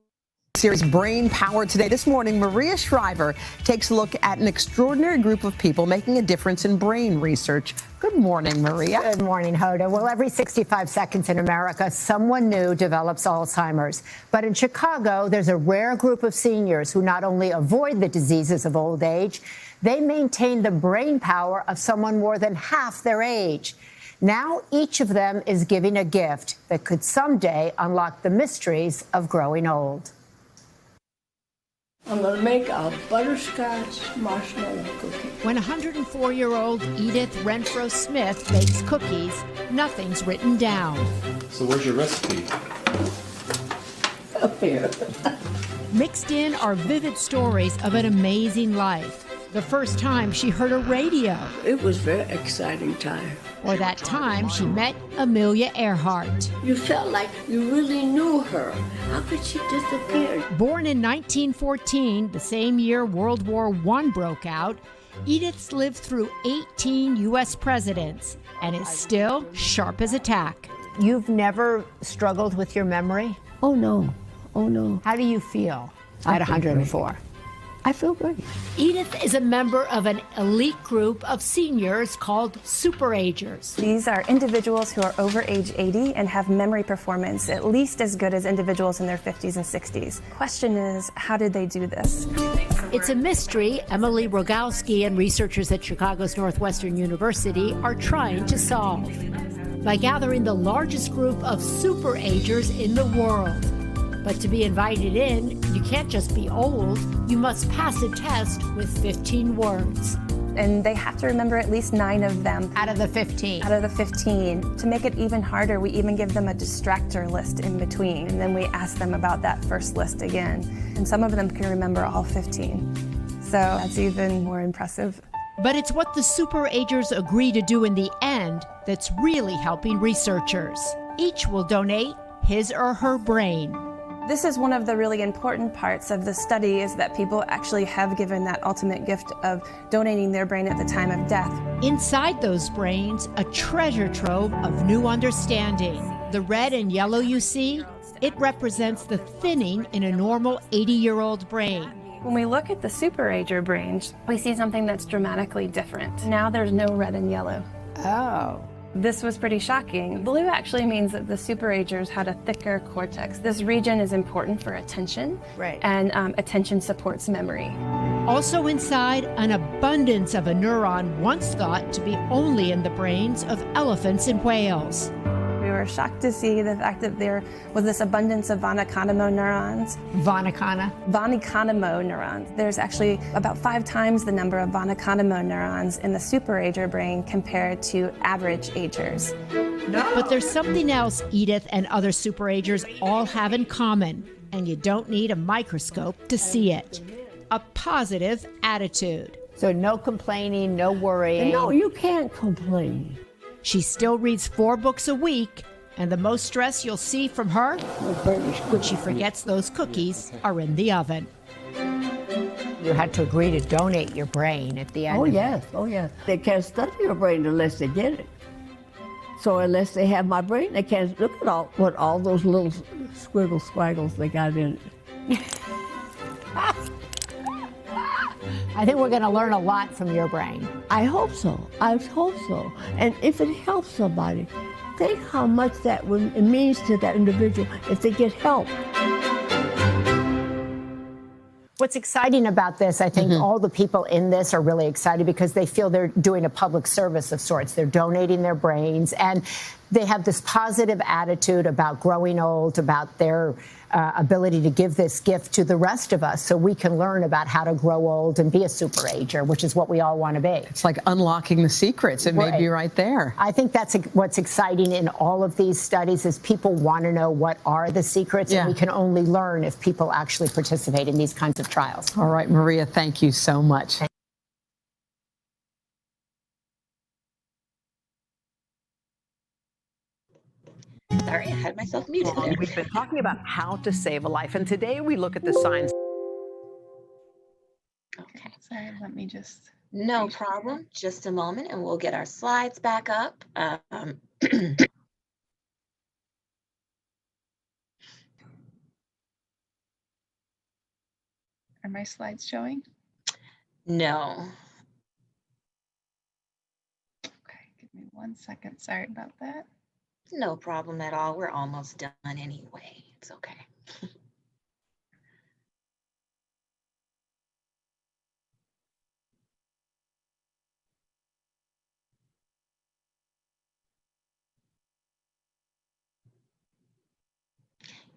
series Brain Power today. This morning, Maria Shriver takes a look at an extraordinary group of people making a difference in brain research. Good morning, Maria. Good morning, Hoda. Well, every 65 seconds in America, someone new develops Alzheimer's. But in Chicago, there's a rare group of seniors who not only avoid the diseases of old age, they maintain the brain power of someone more than half their age. Now, each of them is giving a gift that could someday unlock the mysteries of growing old. I'm going to make a butterscotch marshmallow cookie. When 104-year-old Edith Renfro Smith bakes cookies, nothing's written down. So where's your recipe? Up here. Mixed in are vivid stories of an amazing life. The first time she heard a radio. It was a very exciting time. Or that time she met Amelia Earhart. You felt like you really knew her. How could she disappear? Born in 1914, the same year World War I broke out, Edith's lived through 18 U.S. presidents and is still sharp as a tack. You've never struggled with your memory? Oh, no. Oh, no. How do you feel at 104? I feel great. Edith is a member of an elite group of seniors called super agers. These are individuals who are over age 80 and have memory performance at least as good as individuals in their 50s and 60s. Question is, how did they do this? It's a mystery Emily Rogowski and researchers at Chicago's Northwestern University are trying to solve by gathering the largest group of super agers in the world. But to be invited in, you can't just be old. You must pass a test with 15 words. And they have to remember at least 9 of them. Out of the 15. Out of the 15. To make it even harder, we even give them a distractor list in between. And then we ask them about that first list again. And some of them can remember all 15. So that's even more impressive. But it's what the super-agers agree to do in the end that's really helping researchers. Each will donate his or her brain. This is one of the really important parts of the study, is that people actually have given that ultimate gift of donating their brain at the time of death. Inside those brains, a treasure trove of new understanding. The red and yellow you see, it represents the thinning in a normal 80-year-old brain. When we look at the superager brains, we see something that's dramatically different. Now there's no red and yellow. Oh. This was pretty shocking. Blue actually means that the superagers had a thicker cortex. This region is important for attention, right? And attention supports memory. Also inside, an abundance of a neuron once thought to be only in the brains of elephants and whales. We were shocked to see the fact that there was this abundance of von Economo neurons. Von Economo neurons. There's actually about 5 times the number of von Economo neurons in the superager brain compared to average agers. But there's something else Edith and other superagers all have in common, and you don't need a microscope to see it. A positive attitude. So no complaining, no worrying. No, you can't complain. She still reads 4 books a week, and the most stress you'll see from her, when she forgets those cookies are in the oven. You had to agree to donate your brain at the end. Oh, yes. Oh, yes. They can't study your brain unless they get it. So unless they have my brain, they can't look at what all those little squiggles they got in it. I think we're going to learn a lot from your brain. I hope so. I hope so. And if it helps somebody, think how much it means to that individual if they get help. What's exciting about this, I think all the people in this are really excited because they feel they're doing a public service of sorts. They're donating their brains, and they have this positive attitude about growing old, about their ability to give this gift to the rest of us so we can learn about how to grow old and be a superager, which is what we all want to be. It's like unlocking the secrets. It may be right there. I think that's what's exciting in all of these studies is people want to know what are the secrets, and we can only learn if people actually participate in these kinds of trials. All right, Maria, thank you so much. Sorry, I had myself muted there. We've been talking about how to save a life, and today we look at the signs. Okay. Sorry, let me just... No problem. Just a moment, and we'll get our slides back up. Are my slides showing? No. Okay, give me 1 second. Sorry about that. No problem at all. We're almost done anyway. It's okay.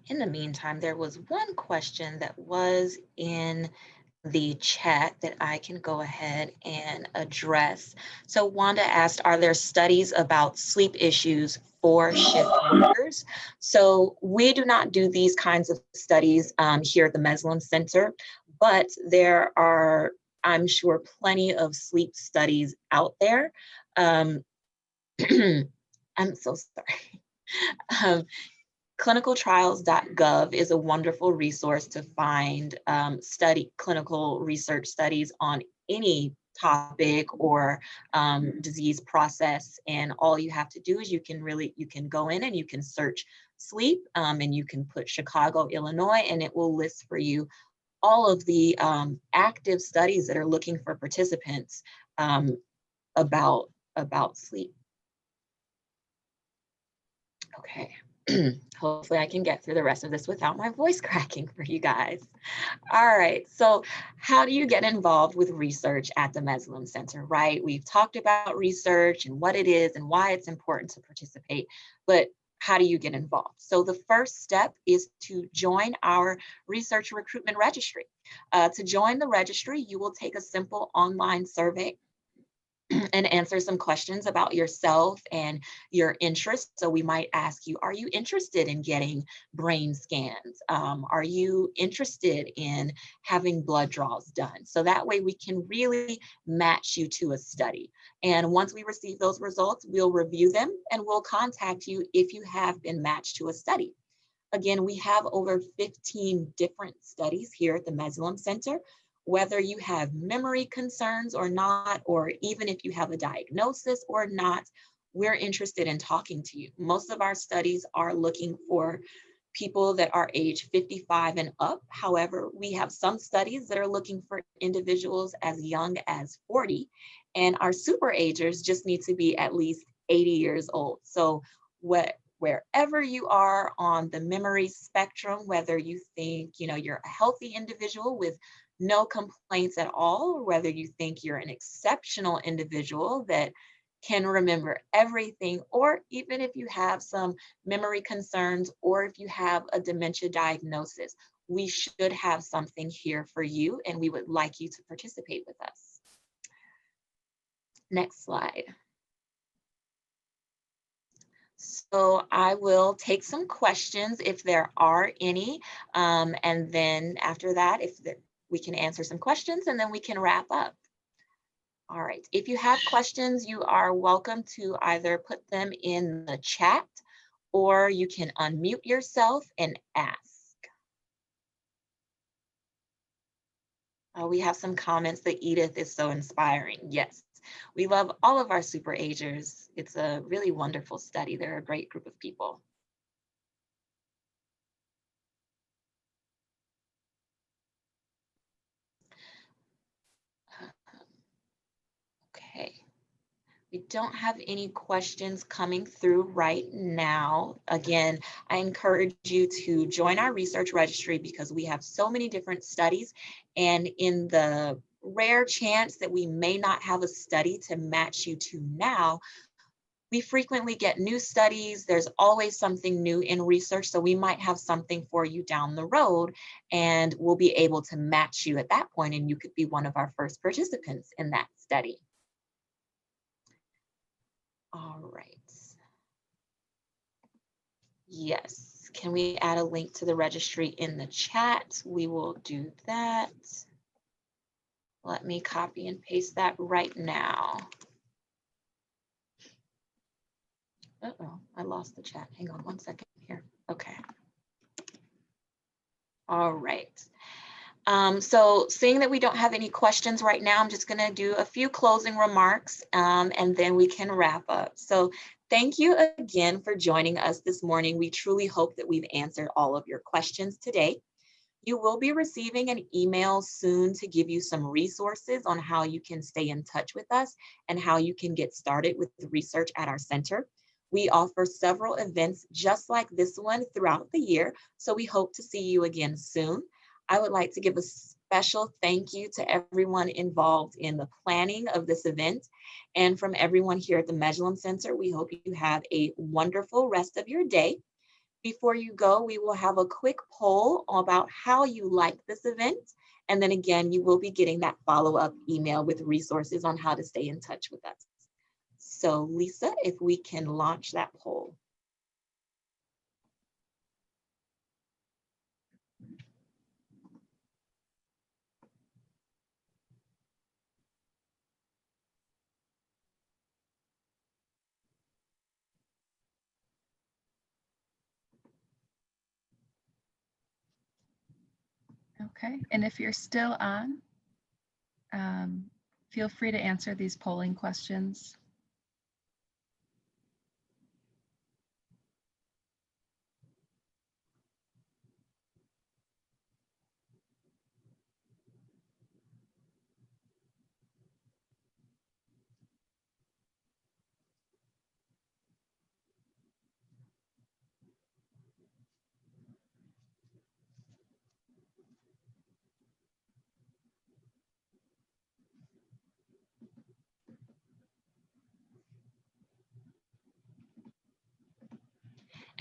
In the meantime, there was one question that was in the chat that I can go ahead and address. So Wanda asked, are there studies about sleep issues for shift workers? So we do not do these kinds of studies here at the Mesulam Center, but there are, I'm sure, plenty of sleep studies out there. I'm so sorry. Clinicaltrials.gov is a wonderful resource to find clinical research studies on any topic or disease process. And all you have to do is you can go in and you can search sleep and you can put Chicago, Illinois, and it will list for you all of the active studies that are looking for participants about sleep. Okay. Hopefully I can get through the rest of this without my voice cracking for you guys. All right, so how do you get involved with research at the Mesulam Center, right? We've talked about research and what it is and why it's important to participate, but how do you get involved? So the first step is to join our research recruitment registry. To join the registry, you will take a simple online survey and answer some questions about yourself and your interests. So we might ask you, are you interested in getting brain scans? Are you interested in having blood draws done? So that way we can really match you to a study. And once we receive those results, we'll review them and we'll contact you if you have been matched to a study. Again, we have over 15 different studies here at the Mesulam Center. Whether you have memory concerns or not, or even if you have a diagnosis or not, we're interested in talking to you. Most of our studies are looking for people that are age 55 and up. However, we have some studies that are looking for individuals as young as 40, and our super agers just need to be at least 80 years old. So wherever you are on the memory spectrum, whether you think you're a healthy individual with no complaints at all, or whether you think you're an exceptional individual that can remember everything, or even if you have some memory concerns, or if you have a dementia diagnosis, we should have something here for you, and we would like you to participate with us. Next slide. So I will take some questions if there are any, and then after that, we can answer some questions and then we can wrap up. All right, if you have questions, you are welcome to either put them in the chat or you can unmute yourself and ask. We have some comments that Edith is so inspiring. Yes, we love all of our super agers. It's a really wonderful study. They're a great group of people. Okay, we don't have any questions coming through right now. Again, I encourage you to join our research registry because we have so many different studies, and in the rare chance that we may not have a study to match you to now, we frequently get new studies. There's always something new in research, so we might have something for you down the road and we'll be able to match you at that point, and you could be one of our first participants in that study. All right. Yes, can we add a link to the registry in the chat? We will do that. Let me copy and paste that right now. Uh-oh, I lost the chat. Hang on one second here. Okay. All right. So seeing that we don't have any questions right now, I'm just going to do a few closing remarks and then we can wrap up. So thank you again for joining us this morning. We truly hope that we've answered all of your questions today. You will be receiving an email soon to give you some resources on how you can stay in touch with us and how you can get started with the research at our center. We offer several events just like this one throughout the year, so we hope to see you again soon. I would like to give a special thank you to everyone involved in the planning of this event. And from everyone here at the Mesulam Center, we hope you have a wonderful rest of your day. Before you go, we will have a quick poll about how you like this event. And then again, you will be getting that follow-up email with resources on how to stay in touch with us. So Lisa, if we can launch that poll. Okay, and if you're still on, feel free to answer these polling questions.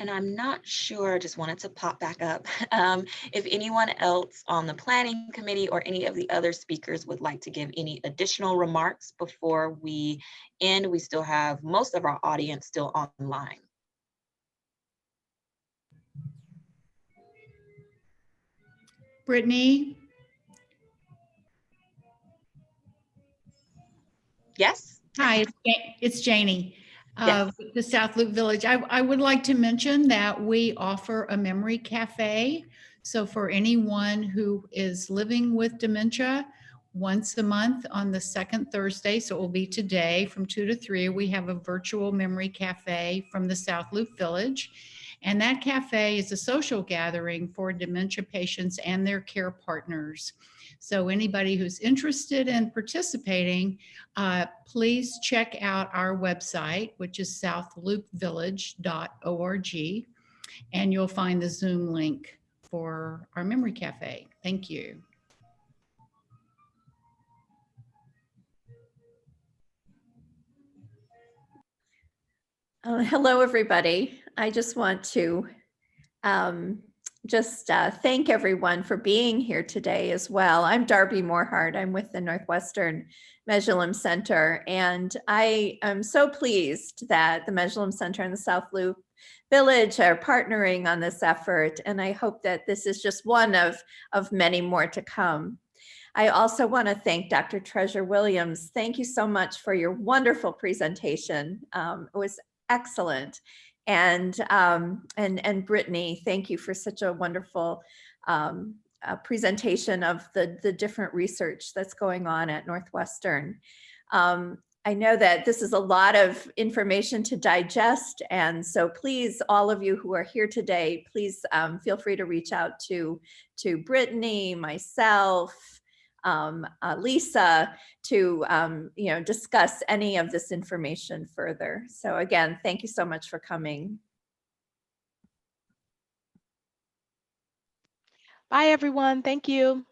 And I'm not sure, just wanted to pop back up, if anyone else on the planning committee or any of the other speakers would like to give any additional remarks before we end. We still have most of our audience still online. Brittany? Yes. Hi, it's Janie. Yes. The South Loop Village. I would like to mention that we offer a memory cafe. So for anyone who is living with dementia, once a month on the second Thursday, so it will be today from 2 to 3, we have a virtual memory cafe from the South Loop Village. And that cafe is a social gathering for dementia patients and their care partners. So anybody who's interested in participating, please check out our website, which is southloopvillage.org, and you'll find the Zoom link for our memory cafe. Thank you. Hello, everybody. I just want to thank everyone for being here today as well. I'm Darby Morehart. I'm with the Northwestern Mesulam Center, and I am so pleased that the Mesulam Center and the South Loop Village are partnering on this effort, and I hope that this is just one of many more to come. I also want to thank Dr. Treasyri Williams. Thank you so much for your wonderful presentation. It was excellent. And Brittany, thank you for such a wonderful presentation of the different research that's going on at Northwestern. I know that this is a lot of information to digest, and so please, all of you who are here today, please feel free to reach out to Brittany, myself, Lisa, to discuss any of this information further. So again, thank you so much for coming. Bye, everyone. Thank you.